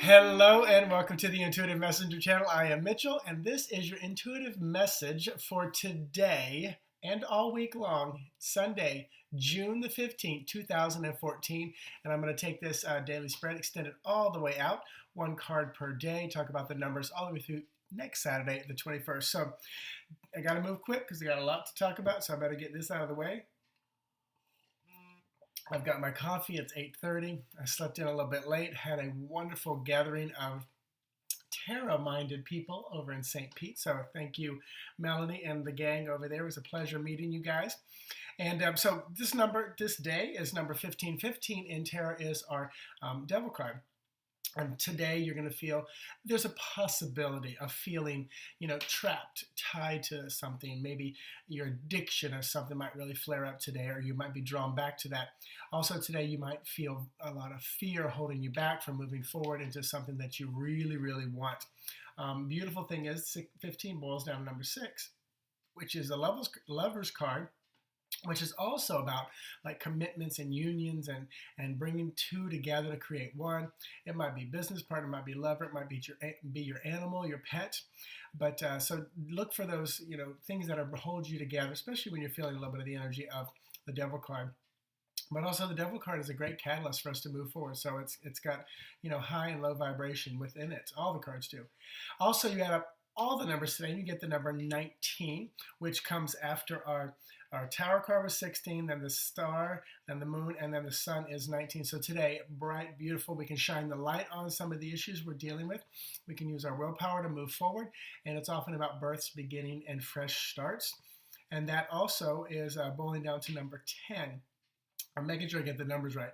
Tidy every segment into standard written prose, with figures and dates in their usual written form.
Hello and welcome to the Intuitive Messenger channel. I am Mitchell and this is your intuitive message for today and all week long, Sunday, June the 15th, 2014. And I'm going to take this daily spread, extend it all the way out, one card per day, talk about the numbers all the way through next Saturday, the 21st. So I got to move quick because I got a lot to talk about, so I better get this out of the way. I've got my coffee. It's 8:30. I slept in a little bit late, had a wonderful gathering of tarot-minded people over in St. Pete. So thank you, Melanie and the gang over there. It was a pleasure meeting you guys. And so this day is number 15. 15 in tarot is our devil card. And today you're going to feel there's a possibility of feeling, trapped, tied to something. Maybe your addiction or something might really flare up today, or you might be drawn back to that. Also today you might feel a lot of fear holding you back from moving forward into something that you really, really want. Beautiful thing is 15 boils down to number 6, which is the lover's card, which is also about like commitments and unions and bringing two together to create one. It might be business partner, it might be lover, it might be your animal, your pet. But so look for those things that hold you together, especially when you're feeling a little bit of the energy of the devil card. But also the devil card is a great catalyst for us to move forward. So it's got high and low vibration within it. All the cards do. Also, you add up all the numbers today, and you get the number 19, which comes after our tower card was 16, then the star, then the moon, and then the sun is 19. So today, bright, beautiful, we can shine the light on some of the issues we're dealing with. We can use our willpower to move forward, and it's often about births, beginning, and fresh starts. And that also is boiling down to number 10. I'm making sure I get the numbers right.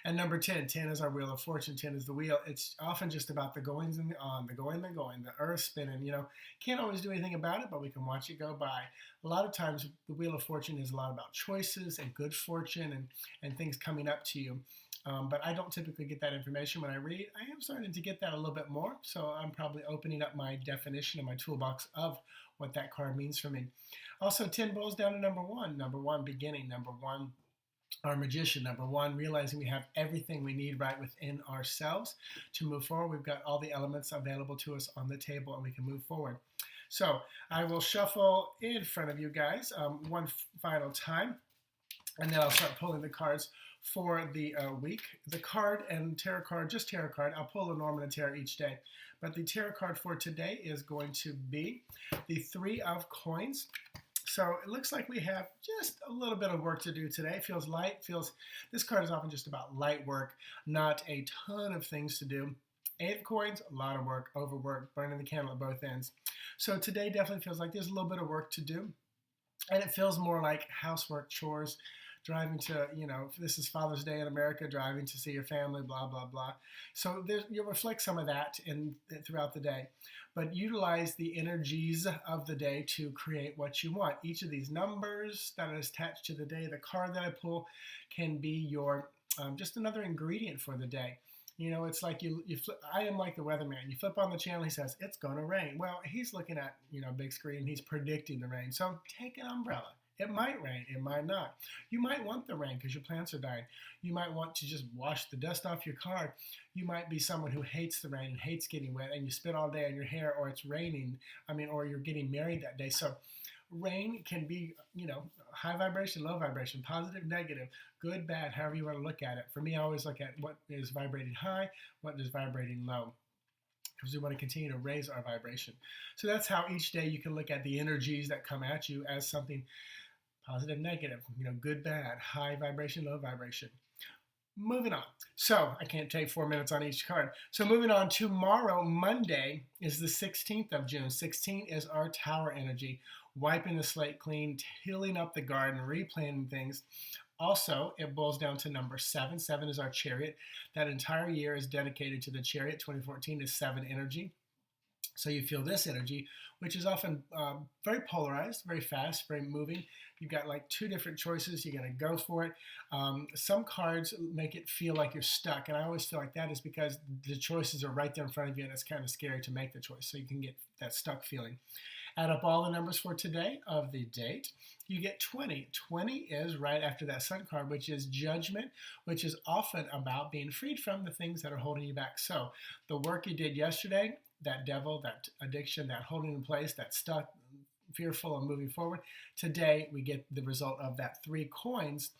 And number 10, 10 is our wheel of fortune, 10 is the wheel. It's often just about the goings and the on, the going, the earth spinning. Can't always do anything about it, but we can watch it go by. A lot of times, the wheel of fortune is a lot about choices and good fortune and things coming up to you. But I don't typically get that information when I read. I am starting to get that a little bit more, so I'm probably opening up my definition and my toolbox of what that card means for me. Also, 10 boils down to number 1. Number 1, beginning. Number 1, our magician. Number 1, realizing we have everything we need right within ourselves to move forward. We've got all the elements available to us on the table and we can move forward. So I will shuffle in front of you guys one final time, and then I'll start pulling the cards for the week. The card and tarot card, just tarot card, I'll pull Lenormand and tarot each day. But the tarot card for today is going to be the 3 of coins. So it looks like we have just a little bit of work to do today. It feels light, this card is often just about light work, not a ton of things to do. 8 of coins, a lot of work, overwork, burning the candle at both ends. So today definitely feels like there's a little bit of work to do. And it feels more like housework, chores, driving to, this is Father's Day in America, driving to see your family, blah, blah, blah. So you'll reflect some of that throughout the day. But utilize the energies of the day to create what you want. Each of these numbers that is attached to the day, the card that I pull, can be your just another ingredient for the day. It's like you flip. I am like the weatherman. You flip on the channel, he says, it's going to rain. Well, he's looking at, big screen, he's predicting the rain. So take an umbrella. It might rain, it might not. You might want the rain because your plants are dying. You might want to just wash the dust off your car. You might be someone who hates the rain and hates getting wet, and you spit all day on your hair, or it's raining, or you're getting married that day. So rain can be, high vibration, low vibration, positive, negative, good, bad, however you want to look at it. For me, I always look at what is vibrating high, what is vibrating low, because we want to continue to raise our vibration. So that's how each day you can look at the energies that come at you as something positive, negative, good, bad, high vibration, low vibration. Moving on. So I can't take 4 minutes on each card. So moving on, tomorrow, Monday, is the 16th of June. 16 is our tower energy, wiping the slate clean, tilling up the garden, replanting things. Also, it boils down to number 7. 7 is our chariot. That entire year is dedicated to the chariot. 2014 is 7 energy. So you feel this energy, which is often very polarized, very fast, very moving. You've got like 2 different choices. You're going to go for it. Some cards make it feel like you're stuck. And I always feel like that is because the choices are right there in front of you and it's kind of scary to make the choice. So you can get that stuck feeling. Add up all the numbers for today of the date. You get 20. 20 is right after that Sun card, which is judgment, which is often about being freed from the things that are holding you back. So the work you did yesterday, that devil, that addiction, that holding in place, that stuck, fearful of moving forward, today we get the result of that 3 coins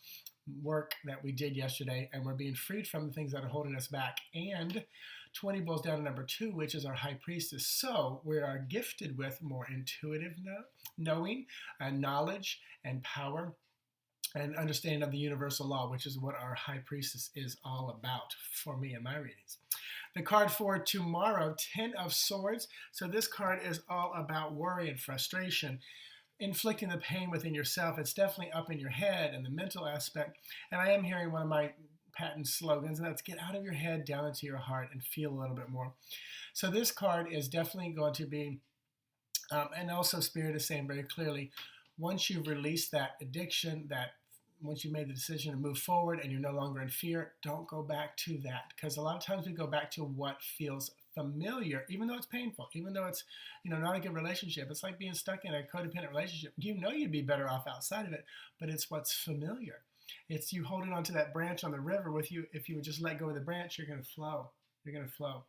work that we did yesterday, and we're being freed from the things that are holding us back. And 20 boils down to number 2, which is our high priestess. So we are gifted with more intuitive knowing and knowledge and power and understanding of the universal law, which is what our high priestess is all about for me in my readings. The card for tomorrow, 10 of Swords. So this card is all about worry and frustration, inflicting the pain within yourself. It's definitely up in your head and the mental aspect. And I am hearing one of my patent slogans, and that's get out of your head, down into your heart, and feel a little bit more. So this card is definitely going to be, and also Spirit is saying very clearly, once you've released that addiction, that once you made the decision to move forward and you're no longer in fear, don't go back to that. Because a lot of times we go back to what feels familiar, even though it's painful, even though it's, not a good relationship. It's like being stuck in a codependent relationship. You'd be better off outside of it, but it's what's familiar. It's you holding onto that branch on the river with you. If you would just let go of the branch, you're going to flow. You're going to flow.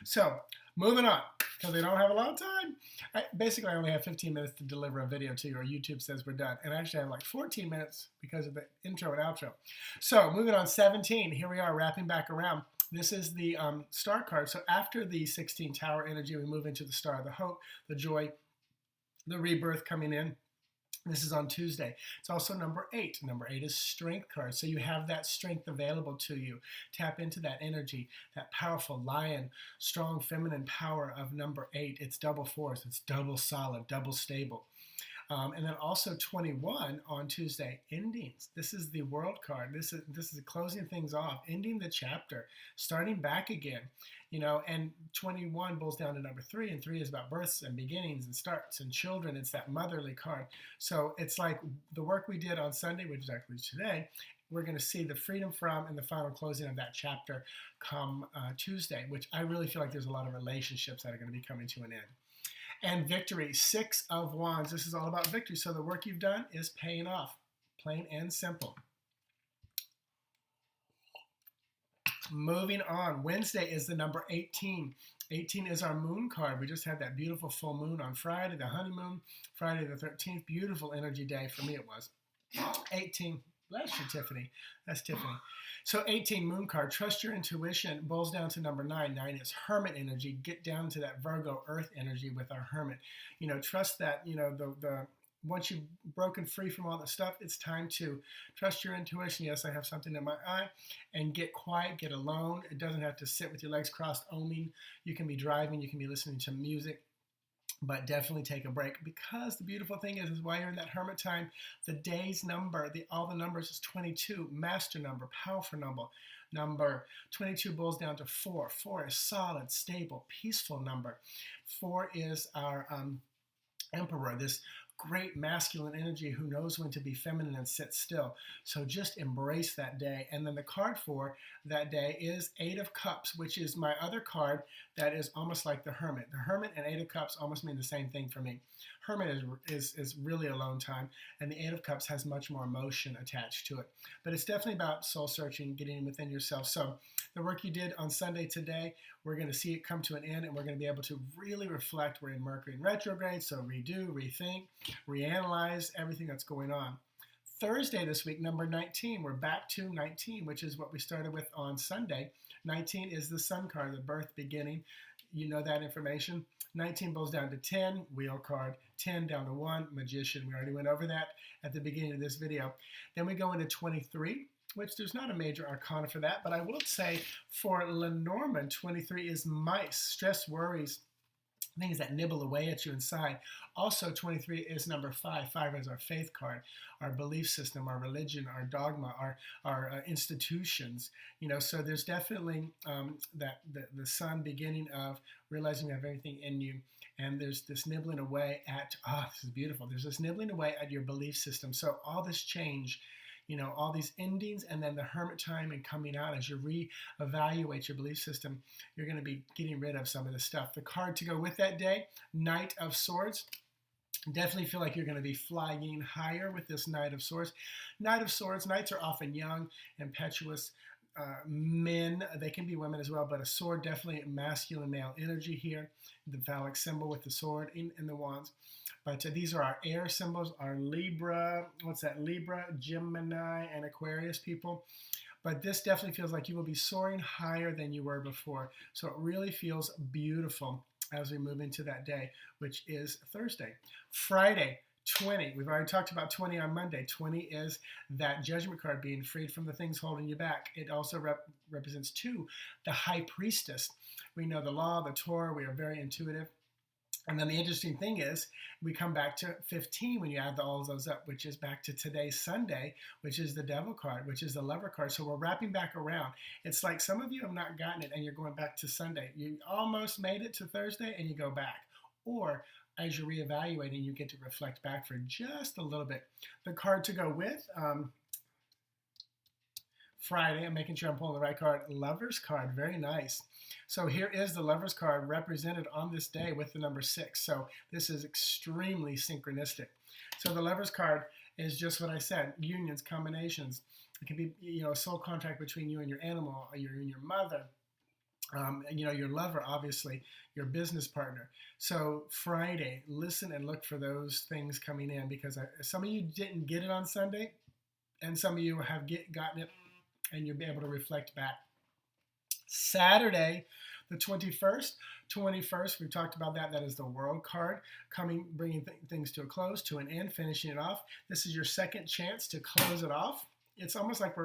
So moving on, because we don't have a lot of time. I only have 15 minutes to deliver a video to you, or YouTube says we're done. And I actually have like 14 minutes because of the intro and outro. So moving on, 17. Here we are wrapping back around. This is the star card. So after the 16 tower energy, we move into the star, the hope, the joy, the rebirth coming in. This is on Tuesday. It's also number 8. Number 8 is strength card. So you have that strength available to you. Tap into that energy, that powerful lion, strong feminine power of number 8. It's double force. It's double solid, double stable. And then also 21 on Tuesday, endings. This is the world card. This is closing things off, ending the chapter, starting back again. And 21 boils down to number 3, and 3 is about births and beginnings and starts and children. It's that motherly card. So it's like the work we did on Sunday, which is actually today, we're going to see the freedom from and the final closing of that chapter come Tuesday, which I really feel like there's a lot of relationships that are going to be coming to an end. And victory, 6 of Wands. This is all about victory. So the work you've done is paying off, plain and simple. Moving on, Wednesday is the number 18. 18 is our moon card. We just had that beautiful full moon on Friday, the honeymoon, Friday the 13th. Beautiful energy day. For me it was. 18, bless you, Tiffany. That's Tiffany. So 18, moon card, trust your intuition, boils down to number 9. 9 is hermit energy. Get down to that Virgo earth energy with our hermit. Trust that, once you've broken free from all that stuff, it's time to trust your intuition. Yes, I have something in my eye. And get quiet, get alone. It doesn't have to sit with your legs crossed, oming. You can be driving, you can be listening to music. But definitely take a break, because the beautiful thing is while you're in that hermit time, the day's number, all the numbers is 22, master number, powerful number. 22 boils down to 4. 4 is solid, stable, peaceful number. 4 is our emperor, this great masculine energy who knows when to be feminine and sit still. So just embrace that day. And then the card for that day is 8 of Cups, which is my other card that is almost like the Hermit. The Hermit and 8 of Cups almost mean the same thing for me. Hermit is really alone time, and the 8 of Cups has much more emotion attached to it. But it's definitely about soul searching, getting within yourself. So the work you did on Sunday today, we're going to see it come to an end, and we're going to be able to really reflect. We're in Mercury in retrograde, so redo, rethink, reanalyze everything that's going on. Thursday this week, number 19, we're back to 19, which is what we started with on Sunday. 19 is the sun card, the birth beginning. You know that information. 19 boils down to 10, wheel card. 10 down to 1, magician. We already went over that at the beginning of this video. Then we go into 23, which there's not a major arcana for that, but I will say for Lenormand, 23 is mice, stress, worries, things that nibble away at you inside. Also, 23 is number 5. 5 is our faith card, our belief system, our religion, our dogma, our institutions. So there's definitely that the sun beginning of realizing you have everything in you. And there's this nibbling away at, this is beautiful. There's this nibbling away at your belief system. So all this change, all these endings, and then the hermit time and coming out as you reevaluate your belief system, you're going to be getting rid of some of the stuff. The card to go with that day, Knight of Swords. Definitely feel like you're going to be flying higher with this Knight of Swords. Knight of Swords, knights are often young, impetuous men. They can be women as well, but a sword, definitely masculine male energy here. The phallic symbol with the sword in the wands. But these are our air symbols, our Libra, what's that? Libra, Gemini, and Aquarius people. But this definitely feels like you will be soaring higher than you were before. So it really feels beautiful as we move into that day, which is Thursday. Friday, 20. We've already talked about 20 on Monday. 20 is that judgment card, being freed from the things holding you back. It also represents 2, the high priestess. We know the law, the Torah. We are very intuitive. And then the interesting thing is, we come back to 15 when you add all of those up, which is back to today's Sunday, which is the Devil card, which is the Lover card. So we're wrapping back around. It's like some of you have not gotten it and you're going back to Sunday. You almost made it to Thursday and you go back. Or as you're reevaluating, you get to reflect back for just a little bit. The card to go with Friday, I'm making sure I'm pulling the right card, Lover's card, very nice. So here is the Lover's card represented on this day with the number 6. So this is extremely synchronistic. So the Lover's card is just what I said, unions, combinations. It can be, a soul contract between you and your animal, or you and your mother, your lover, obviously, your business partner. So Friday, listen and look for those things coming in, because some of you didn't get it on Sunday, and some of you have gotten it, and you'll be able to reflect back. Saturday, the 21st. 21st, we've talked about that. That is the World card, bringing things to a close, to an end, finishing it off. This is your second chance to close it off. It's almost like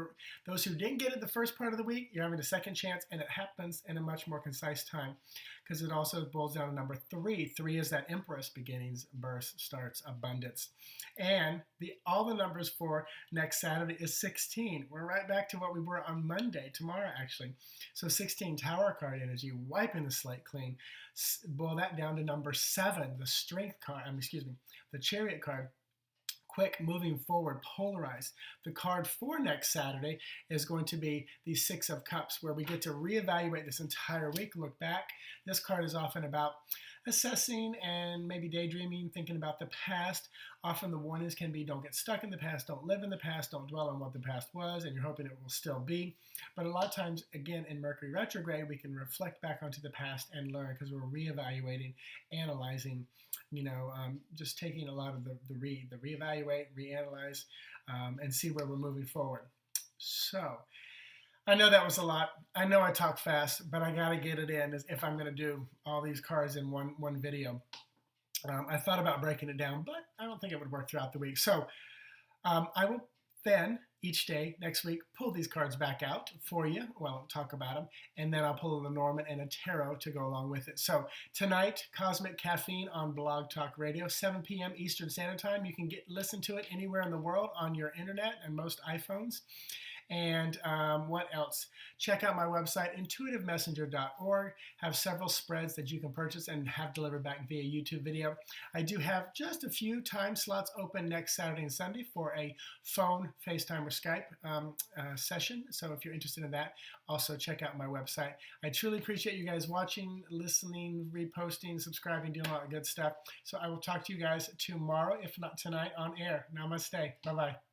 those who didn't get it the first part of the week, you're having a second chance, and it happens in a much more concise time, because it also boils down to number 3. 3 is that Empress, beginnings, birth, starts, abundance. And all the numbers for next Saturday is 16. We're right back to what we were on Monday, tomorrow actually. So 16, Tower card energy, wiping the slate clean. Boil that down to number 7, the Strength card, the Chariot card. Quick, moving forward, polarized. The card for next Saturday is going to be the 6 of Cups, where we get to reevaluate this entire week, look back. This card is often about assessing and maybe daydreaming, thinking about the past. Often the warnings can be, don't get stuck in the past, don't live in the past, don't dwell on what the past was, and you're hoping it will still be. But a lot of times, again, in Mercury retrograde, we can reflect back onto the past and learn, because we're reevaluating, analyzing, just taking a lot of the reevaluate, reanalyze, and see where we're moving forward. So I know that was a lot. I know I talk fast, but I got to get it in if I'm going to do all these cards in one video. I thought about breaking it down, but I don't think it would work throughout the week. So I will then each day next week pull these cards back out for you. Well, I'll talk about them, and then I'll pull a Lenormand and a tarot to go along with it. So tonight, Cosmic Caffeine on Blog Talk Radio, 7 p.m. Eastern Standard Time. You can listen to it anywhere in the world on your internet and most iPhones. And what else? Check out my website, intuitivemessenger.org. Have several spreads that you can purchase and have delivered back via YouTube video. I do have just a few time slots open next Saturday and Sunday for a phone, FaceTime, or Skype session. So if you're interested in that, also check out my website. I truly appreciate you guys watching, listening, reposting, subscribing, doing all that good stuff. So I will talk to you guys tomorrow, if not tonight, on air. Namaste. Bye-bye.